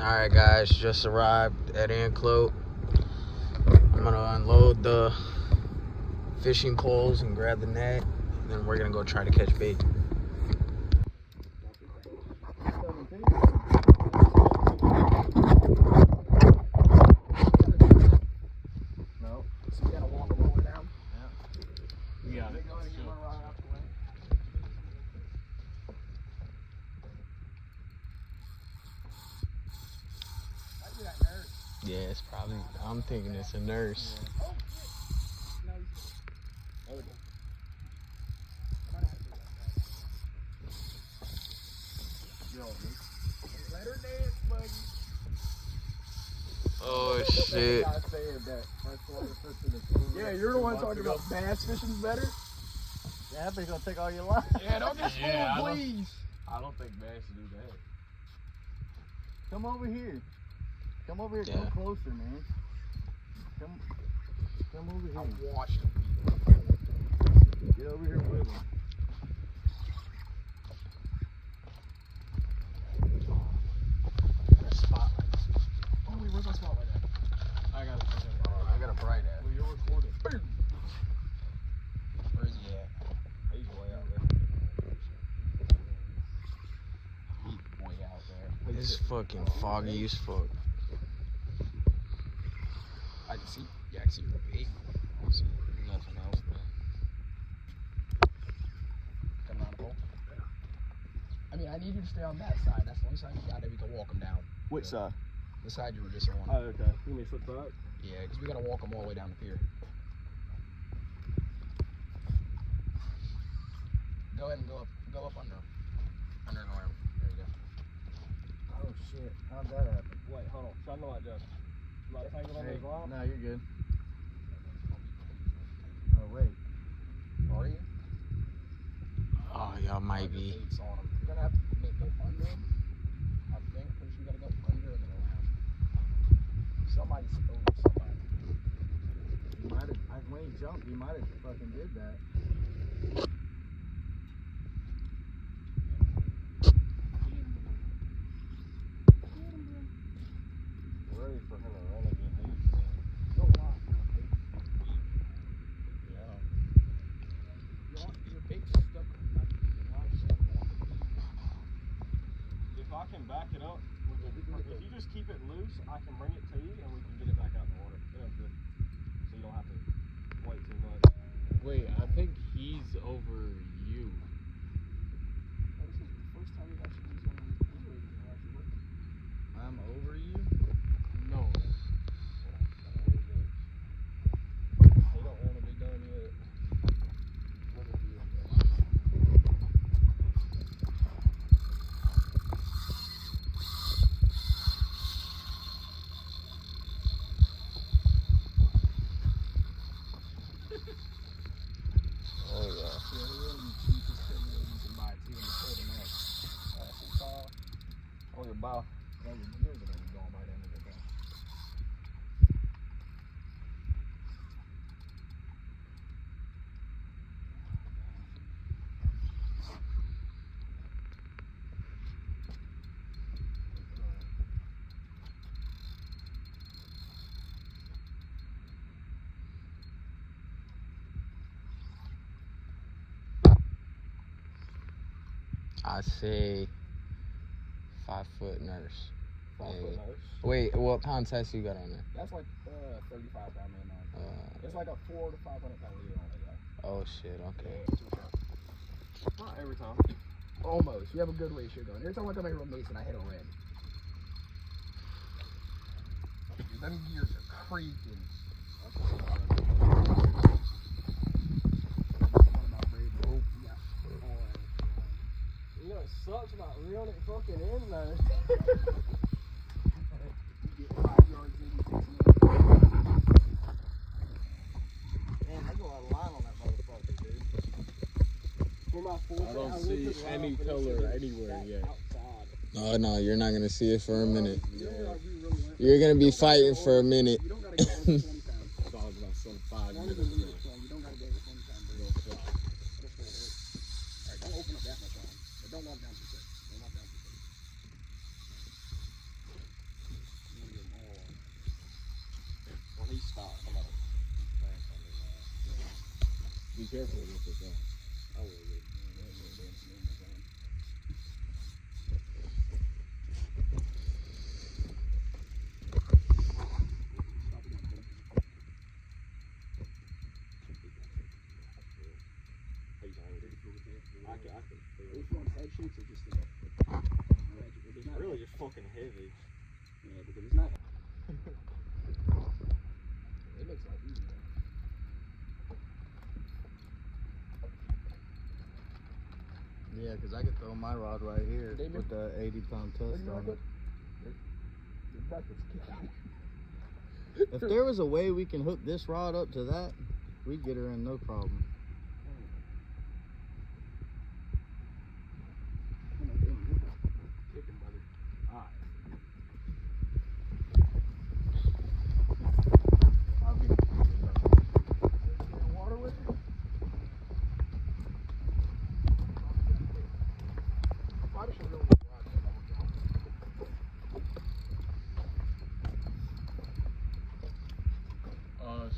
Alright guys, just arrived at Anclote. I'm gonna unload the fishing poles and grab the net, and then we're gonna go try to catch bait. No. So you gotta walk them all the way down? Yeah. We got it. Yeah, it's probably, I'm thinking it's a nurse. Let her dance, buddy. Oh shit. Yeah, you're the one talking about bass fishing's better? Yeah, they're gonna take all your line. Yeah, don't get Yeah, spoiled, please. I don't think bass should do that. Come over here. Come over here. Yeah. Come closer, man. Come over here. I'm watching. Get over here with him. Spot. Oh, where's my spotlight at? I got it. I got a bright ass. Well, you're recording. Boom. Where is he at? He's way out there. He's way out there. It's fucking foggy as fuck. I can see. Yeah, I can see your bait. I don't see nothing else though. Coming on the pole. I mean, I need you to stay on that side. That's the only side you got that we can walk them down. Which side? The side you were just on. Oh, okay. You mean flip side? Yeah, because we gotta walk them all the way down the pier. Go ahead and go up under an arm. There you go. Oh shit! How'd that happen? Wait, hold on. Shine the light down. You might tangle on those lines? No, you're good. Oh wait. Are you? Oh, y'all might be. Baits on 'em. You're gonna have to go under them. I think because you gotta go under and then around. Somebody's over somebody. He might have. When he jumped, he might have fucking did that. Ready for him to run again. Go on. Yeah. Your bait's stuck. If I can back it up, if you just keep it loose, I can bring it to you and we can get it back out in the water. That's good. So you don't have to wait too much. Wait, I think he's over you. This is the first time you've actually used one of these videos and it actually works. I'm over you? No. They don't want to be done yet. Oh yeah. Yeah, they're really the cheapest thing you can buy too, and it's holding that. On your bow. That was years ago you going by then with that. I say 5 foot nurse. 5 Yeah. foot nurse. Wait, what pound test you got on there? That's like 35 pound man on. It's like a 400 to 500 pound leader on it, yeah. Oh shit, okay. Not every time. Almost. You have a good ratio going. Every time I come here with Mason, I hit a red. Dude, them gears are creaking. You know, it sucks about reeling it fucking in there. You get 5 yards in, you fix it. Man, there's a lot of line on that motherfucker, dude. For my I don't see any color anywhere yet. Oh no, you're not gonna see it for a minute. Yeah. You're gonna be fighting for a minute. You don't gotta go over 20 pounds. So I was about some 5 Long as minutes the leader's ago. strong, you don't gotta go over 20 pounds. Alright, don't open up that much on. But don't walk down too quick. Don't walk down too quick. Be careful with it though. I will. Which one's head shoots or just the It's really just fucking heavy. Yeah, because it's not. It makes life easier. Yeah, because I could throw my rod right here with the 80-pound test on it. Your breakfast kicking. If there was a way we can hook this rod up to that, we'd get her in no problem. Kicking, brother. Alright. I'll give it water with it? I probably should really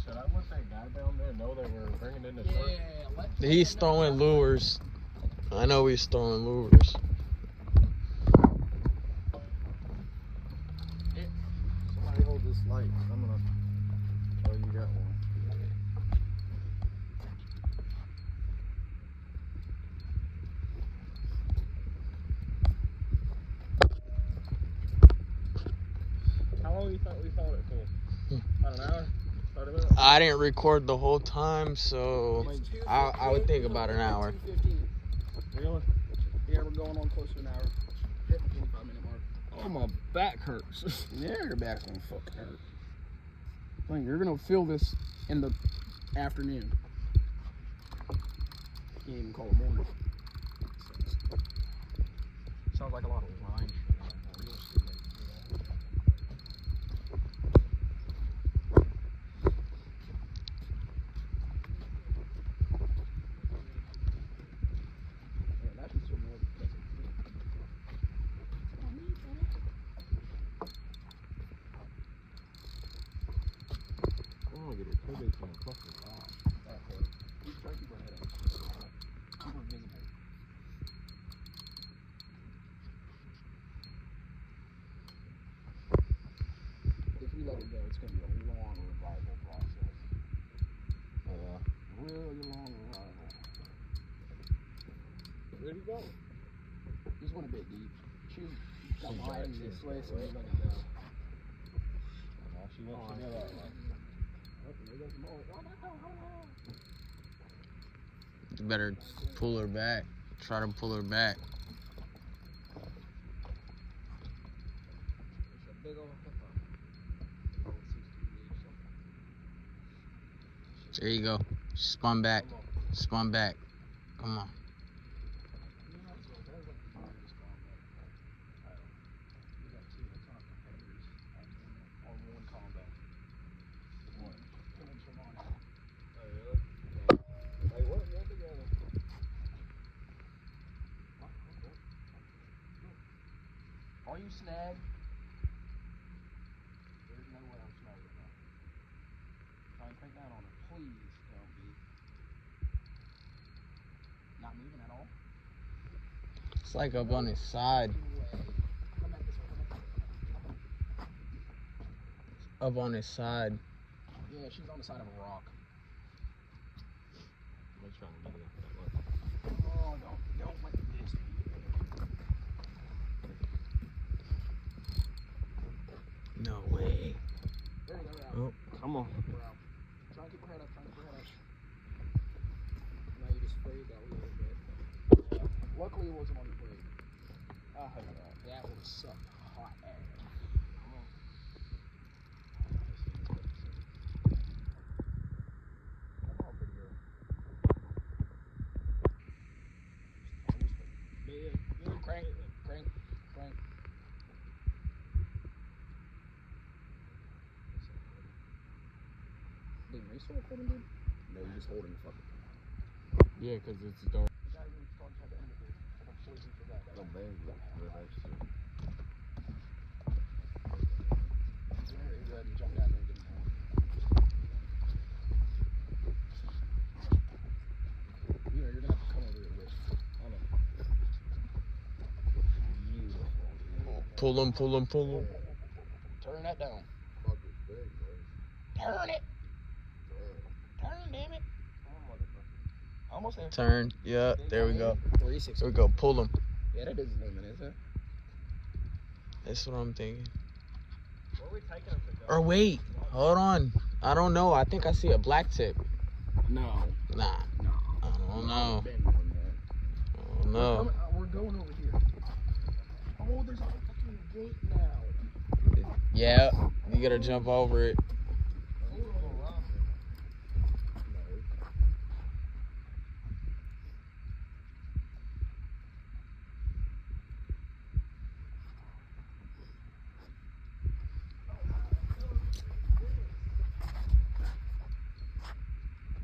Should I let that guy down there know that we're bringing in the shark? Yeah, He's throwing lures. I know he's throwing lures. Somebody hold this light. I'm gonna. Oh, you got one. How long do you think we followed it for? About an hour? 30 minutes? I didn't record the whole time, so I would think about an hour. 2:15. Really? Yeah, we're going on close to an hour. Hitting the 25-minute mark. Oh, my back hurts. Yeah, your back's gonna fucking hurt. Like, you're gonna feel this in the afternoon. Can't even call it morning. Sounds like a lot of line. If we let it go, it's going to be a long revival process. Really long revival. Where'd he go? Just went a bit deep. She was got mine in this way, so we let it go. She wants to go that way. You better pull her back. Try to pull her back. It's a big old There you go. Spun back. Spun back. Come on. Are you snagged? There's no way I'm snagged right now. Try and crank down on her. Please don't be. Not moving at all? It's like up on his side. Come back this way, come back. Up on his side. Yeah, she's on the side of a rock. I'm trying to get it that way. Oh, don't let this be. No way. There you go, we're out. Oh, come on. We're out. Try and keep her head up, try and keep her head up. Now you just sprayed that a little bit. Luckily it wasn't on the blade. That would have sucked hot ass. Come on. Come on, pretty girl. Crank, crank, crank. Did you restore recording, dude? No, you're just holding the fucking. Yeah, because it's dark. You gotta really start at the end of it. I completely forgot that. No bad, but actually. Go ahead and jump down there and get him. Pull him, pull him, pull him. Turn that down. Fuck is big, bro. Turn it. Turn, damn it. Almost there. Turn. Yeah, there we go. 360. There we go. Pull him. Yeah, that is the limit, isn't it? That's what I'm thinking. Where are we taking them to go? Or wait, hold on. I don't know. I think I see a black tip. No. Nah, No. I don't know. Been on that. I don't know. We're going over here. Oh, there's a fucking gate now. Yeah, you gotta jump over it.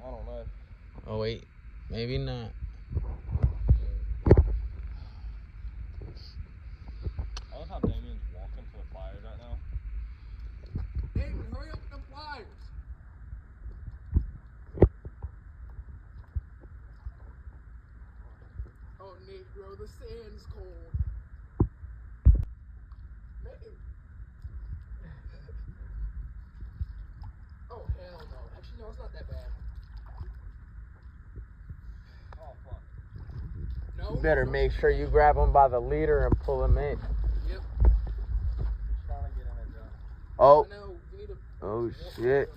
I don't know. Oh wait, maybe not. I love how Damien's walking to the pliers right now. Damien, hurry up with them pliers. Oh, Negro, the sand's cold. Maybe. Oh, hell no. Actually, no, it's not that bad. Oh, fuck. No. You better make sure you grab him by the leader and pull him in. Yep. He's trying to get in there, John. Oh, I know. You need to. oh shit.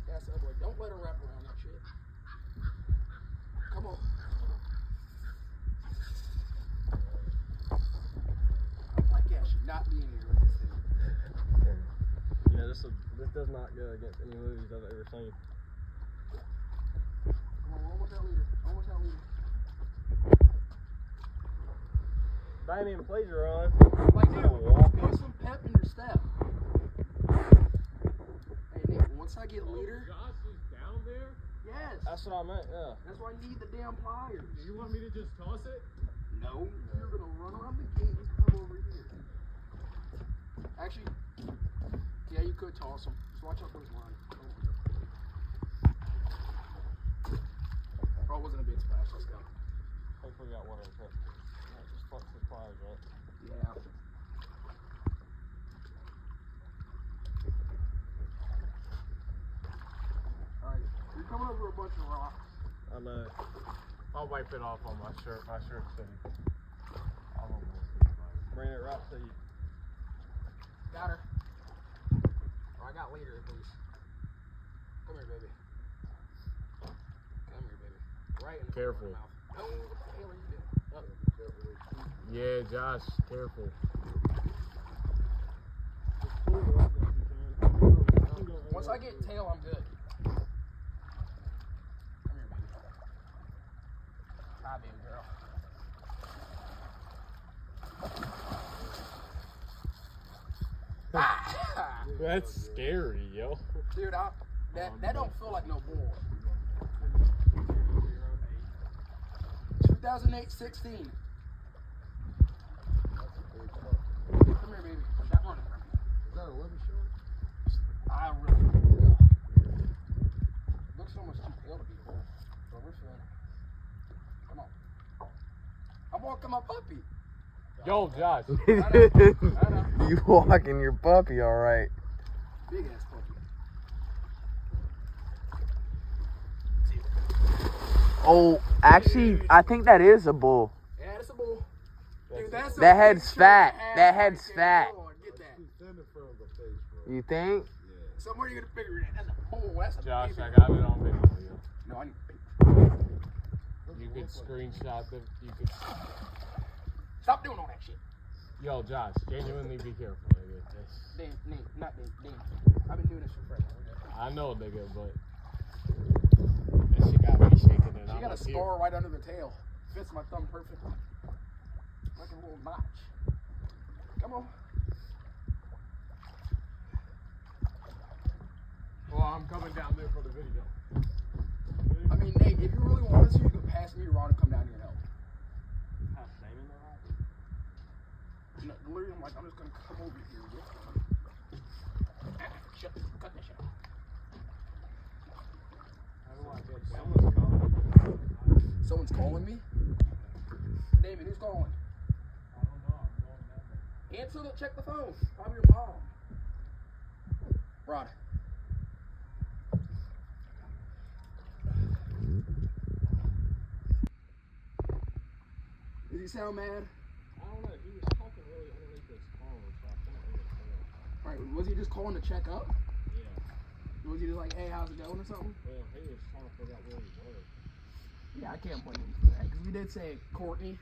That's ugly. Don't let her wrap around that shit. Come on. Like, yeah, should not be in here with this thing. You know, this does not go against any movies I've ever seen. Come on, almost that leader. Almost that leader. Damien, please run. Like, You're dude, walking. put some pep in your step. Hey, Nick, once I get leader, Josh is down there? yes. That's what I meant, yeah. That's why you need the damn pliers. Do you want me to just toss it? No, you're gonna run around the gate and come over here. Actually, yeah, you could toss them. Just watch out for his line. Oh, it wasn't a big splash. Let's go. Hopefully we got water in the cup. Just fuck the pliers up. Yeah. Alright, you're coming over a bunch of rocks. I know. I'll wipe it off on my shirt. My shirt's steady. Bring it right to you. Got her. Oh, I got leader at least. Come here, baby. Come here, baby. Right in the Careful. mouth. Oh, what the hell are you doing? Oh. Yeah, Josh, careful. Just pull it up if you can. Once I get tail, I'm good. Come here, baby. Hi, baby girl. That's scary, yo. Dude, that don't feel like no bull. 2008 16. Come here, baby. Stop running from me. Is that a limit short? I really can't tell. Looks almost too pale to be bull. But we're feeling it. Come on. I'm walking my puppy. Yo, Josh. I know. You walking your puppy, all right? Big ass puppy. Oh, actually, I think that is a bull. Yeah, that's a bull. Dude, that's That a head's big fat. ass That head's right there. fat. Hold on, get that. Too thin in front of the face, bro. You think? Yeah. Somewhere you're gonna figure it out. That's a bull. That's a Josh, baby. I got it on video. Yo. No, I need. You could screenshot them. You could. Stop doing all that shit. Yo, Josh, genuinely be careful, nigga. Dan, not Dan. I've been doing this for forever. I know, nigga, but that shit got me shaking and She I'm got a up here. scar right under the tail. Fits my thumb perfectly. Like a little notch. Come on. Well, I'm coming down there for the video. I mean, Nate, if you really wanted to, you could pass me around and come down here and help. Pass Damien the rock? You know, literally, I'm like, I'm just gonna come over here. Shut cut that shit off. Someone's calling. Someone's calling me? David, who's calling? I don't know, I'm going down there. Answer, don't check the phone. Probably your mom. Rod. Does he sound mad? I don't know. He was talking really underneath his phone, so I couldn't really tell. Alright, was he just calling to check up? Yeah. Was he just like, hey, how's it going or something? Well, he was trying to figure out where he was. Yeah, I can't blame him for that. Because we did say Courtney.